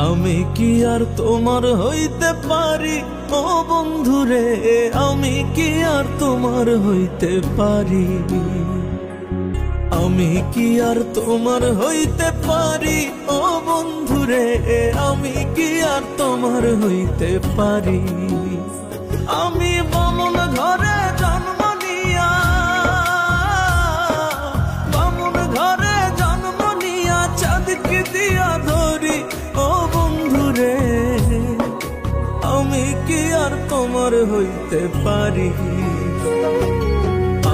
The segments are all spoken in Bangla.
আমি কি আর তোমার হইতে পারি ও বন্ধুরে, আমি কি আর তোমার হইতে পারি, আমি কি আর তোমার হইতে পারি ও বন্ধুরে, আমি কি আর তোমার হইতে পারি। আমি বামুন ঘরে জন্ম নিয়া, বামুন ঘরে জন্ম নিয়া চাঁদকে দিয়া ধরি ও বন্ধুরে, আমি কি আর তোমার হইতে পারি,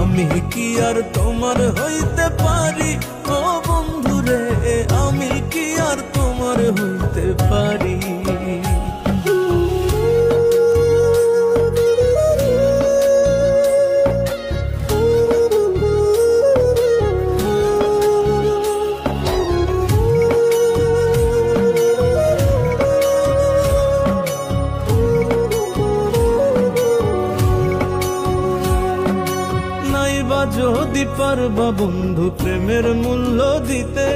আমি কি আর তোমার হইতে পারি ও বন্ধুরে, আমি কি আর তোমার হইতে পারি। যদি পারবা বন্ধু প্রেমের মূল্য দিতে,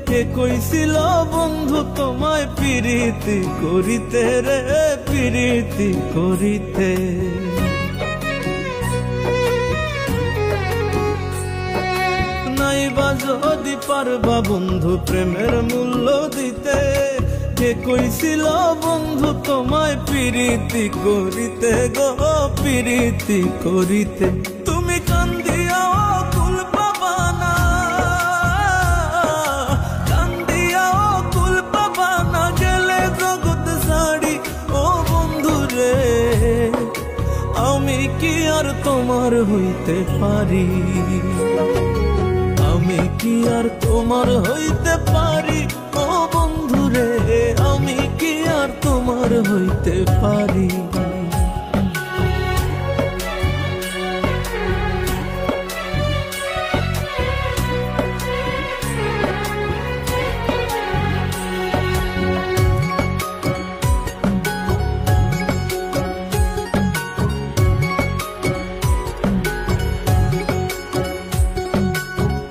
কে কইছিল বন্ধু তোমায় প্রীতি করিতে রে, প্রীতি করিতে। নাইবা যদি পারবা বন্ধু প্রেমের মূল্য দিতে, কে কইছিল বন্ধু তোমায় প্রীতি করিতে গো, প্রীতি করিতে। তুমি কান্দিয়াও কুল পাবা না, কান্দিয়াও কুল পাবা না, গেলে জগৎ ছাড়ি ও বন্ধুরে, আমি কি আর তোমার হইতে পারি, আমি কি আর তোমার হইতে পারি ও বন্ধুরে, আমি কি আর তোমার হইতে পারি।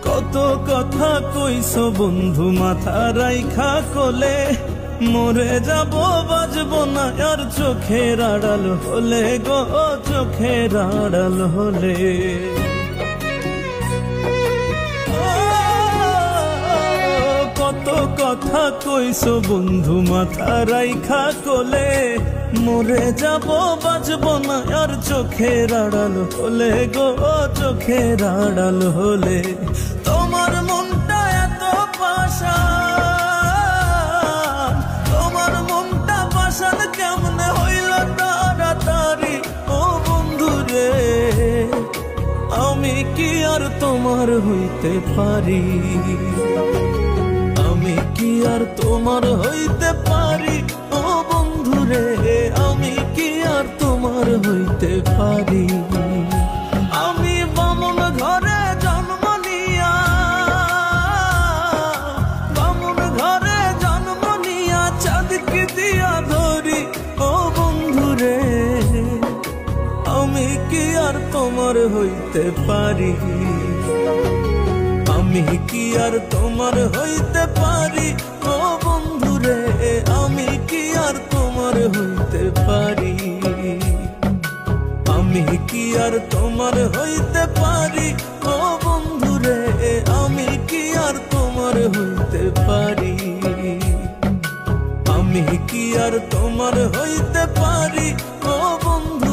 কত কথা কইছো বন্ধু মাথা রাইখা কোলে, মরে যাব বাজব না আর চোখের আড়াল হলে গো, চোখের আড়াল হলে। কত কথা কইছো বন্ধু মাথা রাইখা কোলে, মরে যাব বাজব না আর চোখের আড়াল হলে গো, চোখের আড়াল হলে। তোমার মনটা এত পাষাণ, তোমার মনটা পাষাণ কেমনে হইল তাড়াতাড়ি ও বন্ধুরে, আমি কি আর তোমার হইতে পারি, আমি কি আর তোমার হইতে পারি ও বন্ধুরে, আমি কি আর তোমার হইতে পারি। আমি বামুন ঘরে জন্ম নিয়া, বামুন ঘরে জন্ম নিয়া চাঁদকে দিয়া ধরি ও বন্ধুরে, আমি কি আর তোমার হইতে পারি, আমি কি আর তোমার হইতে পারি ও বন্ধুরে, আমি কি আর তোমার হইতে পারি, আমি কি আর তোমার হইতে পারি ও বন্ধুরে, আমি কি আর তোমার হইতে পারি, আমি কি আর তোমার হইতে পারি ও বন্ধু।